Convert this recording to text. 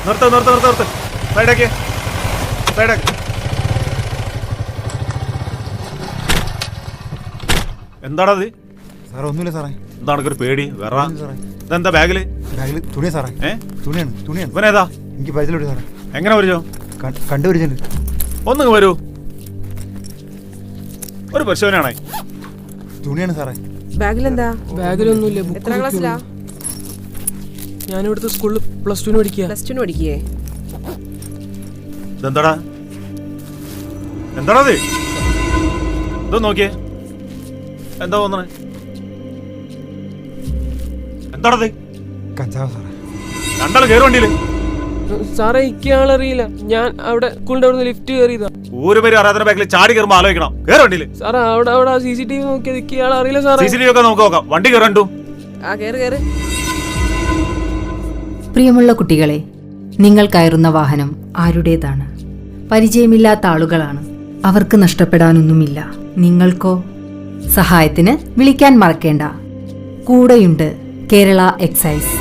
നിർത്ത്. സൈഡാക്കി. എന്താണത്? സാറേ ഒന്നുമില്ല സാറേ. എന്താണ് ഒരു പേടി? വേറെ ഇതെന്താ ബാഗില്? തുണിയാ സാറേ. തുണിയാണ്. ഇവനേതാ? എനിക്ക് പരിചയമുണ്ട് സാറേ. എങ്ങനെ പരിചയം? കണ്ടുപരിചയുണ്ട്. ഒന്നും വരൂ. ഒരു പരിശോധനയാണേ. തുണിയാണ് സാറേ. ബാഗിലെന്താ? ബാഗിലൊന്നുമില്ല. എത്ര ക്ലാസ്സിലാ? ഞാനിവിടുത്തെ സ്കൂളിൽ +2 പഠിക്കുക. +2 പഠിക്കേ? ഇതെന്താടാ ഇത്? ഇതൊന്ന് നോക്കിയേ. എന്താ തോന്നണേ? എന്താണത്? കഞ്ചാവ് സാറേ. രണ്ടാള് കയറി വണ്ടിയില്. സാറേ ഇയാളറിയില്ല. ഞാൻ അവിടെ സ്കൂളിന്റെ അവിടെ ലിഫ്റ്റ് കയറിയതാ. ഒരു പേര് അറിയാത്ത ബാഗിൽ ചാടി കയറുമ്പോ ആലോചിക്കണം. കയറി വണ്ടിയില്. സാറേ അവിടെ CCTV നോക്കിയത് ഇയാളറിയില്ല സാറേ. CCTV ഒക്കെ നമുക്ക് നോക്കാം. വണ്ടി കയറണ്ടു. കേറ്. പ്രിയമുള്ള കുട്ടികളെ, നിങ്ങൾ കയറുന്ന വാഹനം ആരുടേതാണ്? പരിചയമില്ലാത്ത ആളുകളാണ്. അവർക്ക് നഷ്ടപ്പെടാനൊന്നുമില്ല. നിങ്ങൾക്കോ? സഹായത്തിന് വിളിക്കാൻ മറക്കേണ്ട. കൂടെയുണ്ട് കേരള എക്സൈസ്.